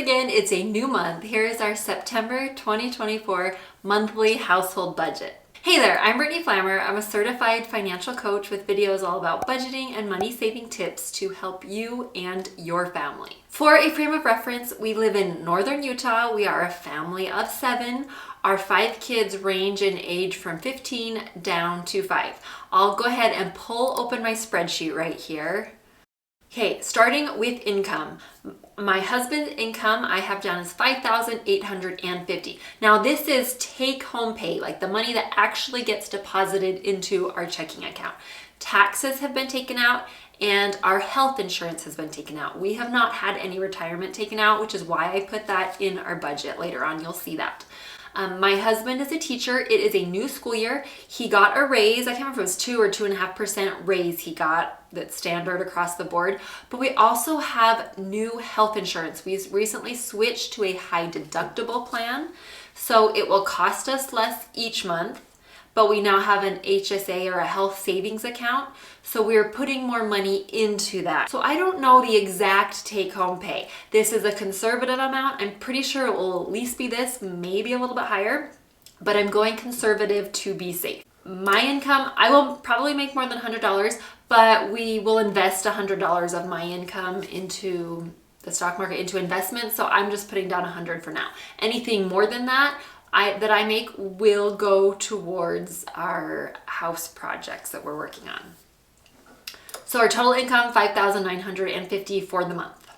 again, it's a new month. Here is our September 2024 monthly household budget. Hey there, I'm Brittany Flammer. I'm a certified financial coach with videos all about budgeting and money saving tips to help you and your family. For a frame of reference, we live in northern Utah. We are a family of 7. Our 5 kids range in age from 15 down to 5. I'll go ahead and pull open my spreadsheet right here. Okay, starting with income. My husband's income I have down as $5,850. Now this is take-home pay, like the money that actually gets deposited into our checking account. Taxes have been taken out and our health insurance has been taken out. We have not had any retirement taken out, which is why I put that in our budget. Later on, you'll see that. My husband is a teacher. It is a new school year. He got a raise. I can't remember if it was 2 or 2.5% raise he got. That's standard across the board. But we also have new health insurance. We recently switched to a high deductible plan. So it will cost us less each month. But we now have an HSA or a health savings account. So we're putting more money into that. So I don't know the exact take-home pay. This is a conservative amount. I'm pretty sure it will at least be this, maybe a little bit higher, but I'm going conservative to be safe. My income, I will probably make more than $100, but we will invest $100 of my income into the stock market, into investments. So I'm just putting down $100 for now. Anything more than that, that I make will go towards our house projects that we're working on. So our total income, $5,950 for the month.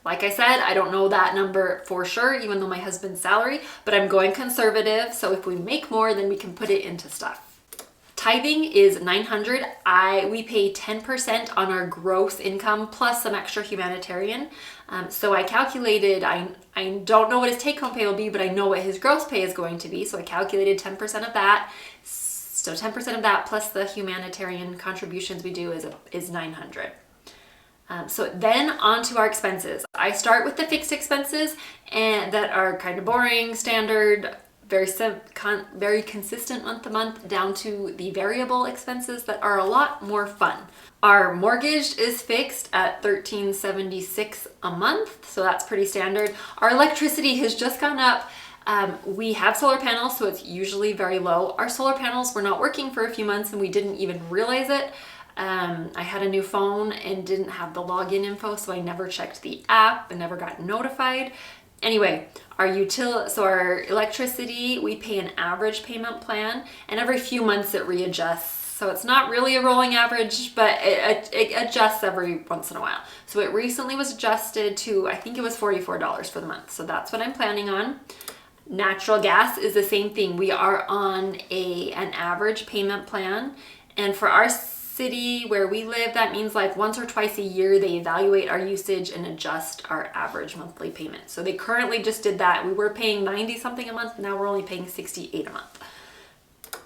Like I said, I don't know that number for sure, even though my husband's salary, but I'm going conservative. So if we make more, then we can put it into stuff. Tithing is $900. We pay 10% on our gross income plus some extra humanitarian. So I calculated, I don't know what his take-home pay will be, but I know what his gross pay is going to be. So I calculated 10% of that. So 10% of that plus the humanitarian contributions we do is $900. So then on to our expenses. I start with the fixed expenses and that are kind of boring, standard, very consistent month to month, down to the variable expenses that are a lot more fun. Our mortgage is fixed at $1,376 a month, so that's pretty standard. Our electricity has just gone up. We have solar panels, so it's usually very low. Our solar panels were not working for a few months and we didn't even realize it. I had a new phone and didn't have the login info, so I never checked the app and never got notified. Anyway, our electricity, we pay an average payment plan, and every few months it readjusts. So it's not really a rolling average, but it adjusts every once in a while. So it recently was adjusted to, I think it was $44 for the month. So that's what I'm planning on. Natural gas is the same thing. We are on an average payment plan, and for our city where we live, that means like once or twice a year they evaluate our usage and adjust our average monthly payment. So they currently just did that. We were paying 90 something a month, now we're only paying 68 a month.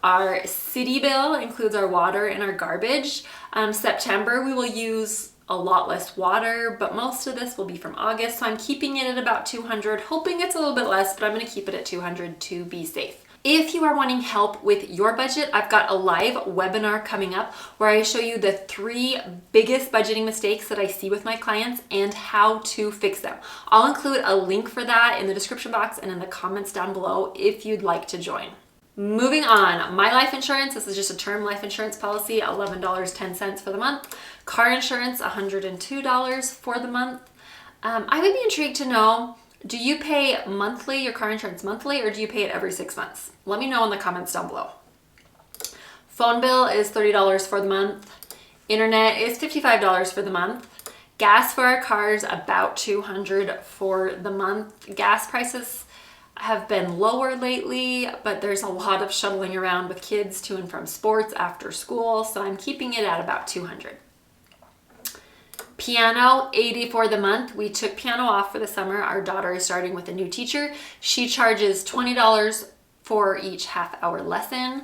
Our city bill includes our water and our garbage. September we will use a lot less water, but most of this will be from August, so I'm keeping it at about $200, hoping it's a little bit less, but I'm going to keep it at $200 to be safe. If you are wanting help with your budget, I've got a live webinar coming up where I show you the 3 biggest budgeting mistakes that I see with my clients and how to fix them. I'll include a link for that in the description box and in the comments down below if you'd like to join. Moving on, my life insurance, this is just a term life insurance policy, $11.10 for the month. Car insurance, $102 for the month. I would be intrigued to know, do you pay monthly, your car insurance monthly, or do you pay it every 6 months? Let me know in the comments down below. Phone bill is $30 for the month. Internet is $55 for the month. Gas for our cars, about $200 for the month. Gas prices have been lower lately, but there's a lot of shuttling around with kids to and from sports after school, so I'm keeping it at about $200. Piano, $80 for the month. We took piano off for the summer. Our daughter is starting with a new teacher. She charges $20 for each half-hour lesson.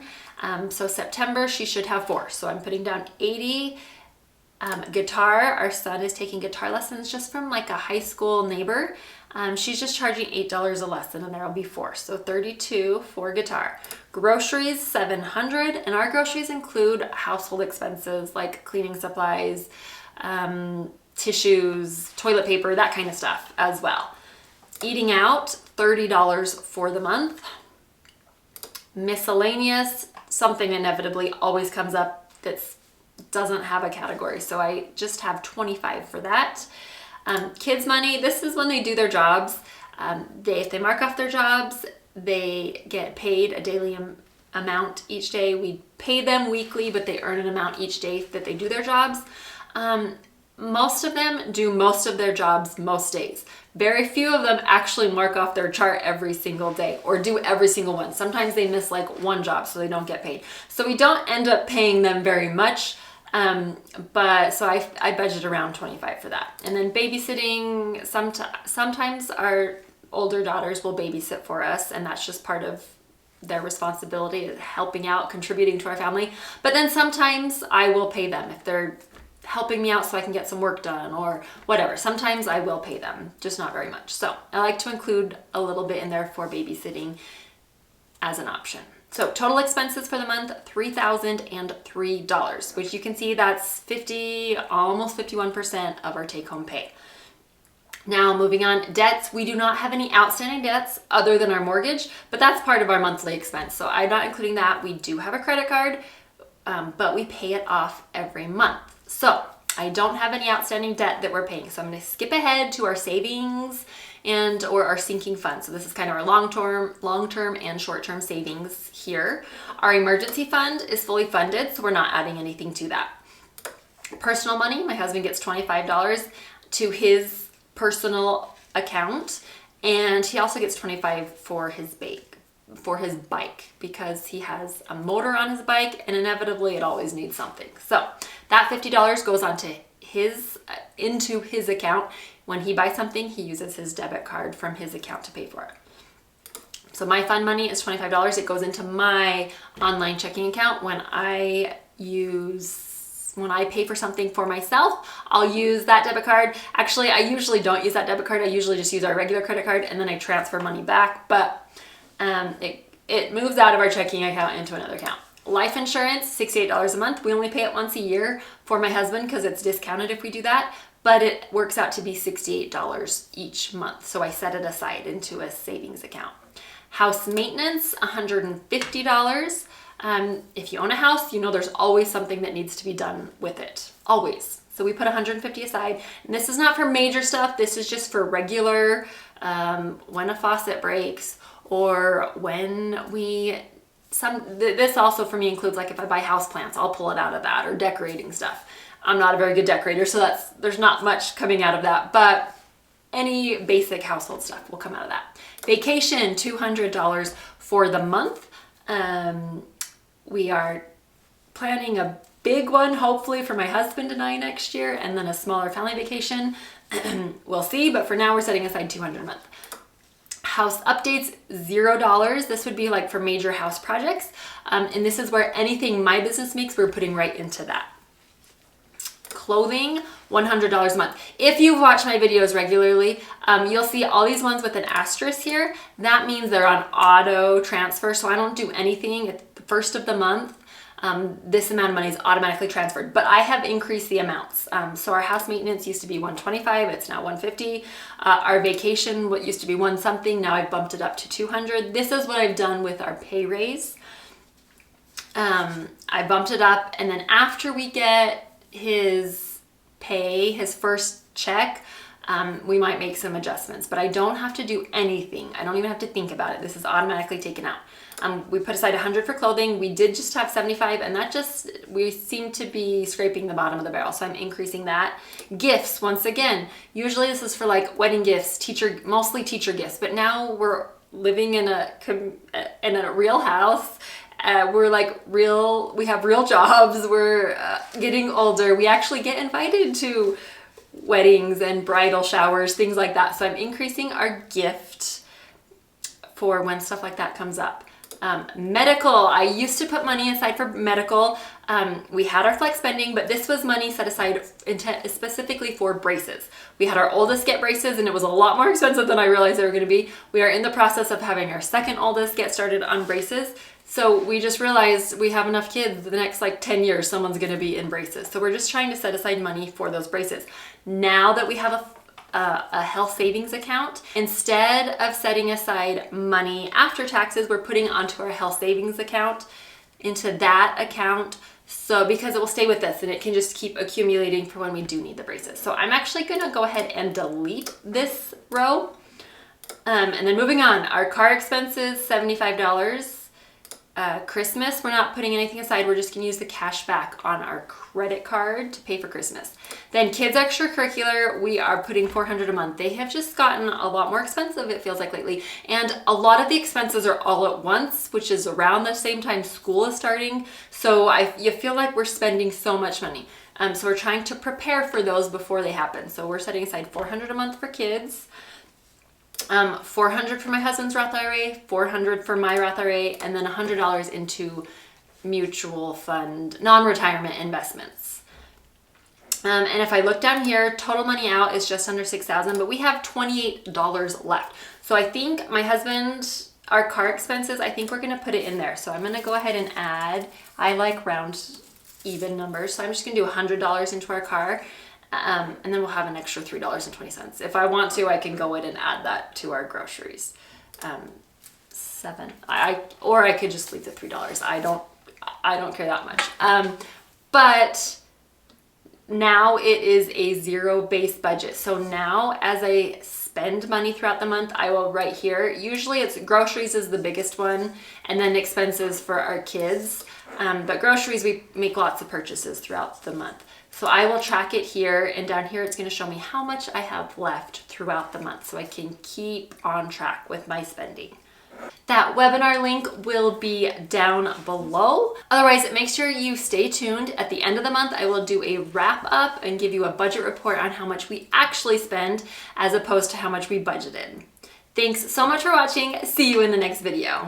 So September, she should have 4. So I'm putting down $80. Guitar, our son is taking guitar lessons just from like a high school neighbor. She's just charging $8 a lesson, and there'll be 4. So $32 for guitar. Groceries, $700. And our groceries include household expenses like cleaning supplies, tissues, toilet paper, that kind of stuff as well. Eating out, $30 for the month. Miscellaneous, something inevitably always comes up that doesn't have a category, so I just have 25 for that. Kids money, this is when they do their jobs. If they mark off their jobs, they get paid a daily amount each day. We pay them weekly, but they earn an amount each day that they do their jobs. Most of them do most of their jobs most days. Very few of them actually mark off their chart every single day or do every single one. Sometimes they miss like one job, so they don't get paid. So we don't end up paying them very much. But so I budget around 25 for that. And then babysitting, sometimes our older daughters will babysit for us, and that's just part of their responsibility, helping out, contributing to our family. But then sometimes I will pay them if they're helping me out so I can get some work done or whatever. Sometimes I will pay them, just not very much. So I like to include a little bit in there for babysitting as an option. So total expenses for the month, $3,003, which you can see that's almost 51% of our take-home pay. Now moving on, debts. We do not have any outstanding debts other than our mortgage, but that's part of our monthly expense. So I'm not including that. We do have a credit card, but we pay it off every month. So I don't have any outstanding debt that we're paying. So I'm going to skip ahead to our savings or our sinking fund. So this is kind of our long-term and short-term savings here. Our emergency fund is fully funded, so we're not adding anything to that. Personal money, my husband gets $25 to his personal account, and he also gets $25 for his bike because he has a motor on his bike, and inevitably it always needs something. So that $50 goes into his account. When he buys something, he uses his debit card from his account to pay for it. So my fund money is $25. It goes into my online checking account. When I pay for something for myself, I'll use that debit card. Actually, I usually don't use that debit card. I usually just use our regular credit card, and then I transfer money back. But it moves out of our checking account into another account. Life insurance, $68 a month. We only pay it once a year for my husband because it's discounted if we do that, but it works out to be $68 each month. So I set it aside into a savings account. House maintenance, $150. If you own a house, you know there's always something that needs to be done with it. Always. So we put $150 aside. And this is not for major stuff. This is just for regular, when a faucet breaks or when this also for me includes like if I buy house plants, I'll pull it out of that, or decorating stuff. I'm not a very good decorator, so there's not much coming out of that, but any basic household stuff will come out of that. Vacation, $200 for the month. We are planning a big one, hopefully for my husband and I next year, and then a smaller family vacation. We'll see, but for now we're setting aside $200 a month. House updates, $0. This would be like for major house projects. And this is where anything my business makes, we're putting right into that. Clothing, $100 a month. If you watch my videos regularly, you'll see all these ones with an asterisk here. That means they're on auto transfer, so I don't do anything at the first of the month. This amount of money is automatically transferred, but I have increased the amounts. So our house maintenance used to be $125, it's now $150. Our vacation, what used to be $1 something, now I've bumped it up to $200. This is what I've done with our pay raise. I bumped it up, and then after we get his pay, his first check, we might make some adjustments, but I don't have to do anything. I don't even have to think about it. This is automatically taken out. We put aside $100 for clothing. We did just have $75, and we seem to be scraping the bottom of the barrel, so I'm increasing that. Gifts, once again, usually this is for like wedding gifts, mostly teacher gifts, but now we're living in a real house. We have real jobs. We're getting older. We actually get invited to weddings and bridal showers, things like that. So I'm increasing our gift for when stuff like that comes up. Medical, I used to put money aside for medical. We had our flex spending, but this was money set aside specifically for braces. We had our oldest get braces and it was a lot more expensive than I realized they were gonna be. We are in the process of having our second oldest get started on braces. So we just realized we have enough kids, the next like 10 years, someone's gonna be in braces. So we're just trying to set aside money for those braces. Now that we have a health savings account, instead of setting aside money after taxes, we're putting onto our health savings account, into that account. So because it will stay with us and it can just keep accumulating for when we do need the braces. So I'm actually gonna go ahead and delete this row. And then moving on, our car expenses, $75. Christmas, we're not putting anything aside. We're just gonna use the cash back on our credit card to pay for Christmas. Then kids extracurricular, we are putting $400 a month. They have just gotten a lot more expensive, it feels like lately. And a lot of the expenses are all at once, which is around the same time school is starting. So you feel like we're spending so much money. So we're trying to prepare for those before they happen. So we're setting aside $400 a month for kids. $400 for my husband's Roth IRA, $400 for my Roth IRA, and then $100 into mutual fund, non-retirement investments. And if I look down here, total money out is just under $6,000, but we have $28 left. So I think my husband, our car expenses, I think we're gonna put it in there. So I'm gonna go ahead and add, I like round even numbers. So I'm just gonna do $100 into our car. And then we'll have an extra $3.20. If I want to, I can go in and add that to our groceries. Or I could just leave the $3. I don't care that much. But now it is a zero-based budget. So now as I spend money throughout the month, I will write here. Usually it's groceries is the biggest one, and then expenses for our kids. But groceries, we make lots of purchases throughout the month. So I will track it here, and down here it's going to show me how much I have left throughout the month so I can keep on track with my spending. That webinar link will be down below. Otherwise, make sure you stay tuned. At the end of the month, I will do a wrap up and give you a budget report on how much we actually spend as opposed to how much we budgeted. Thanks so much for watching. See you in the next video.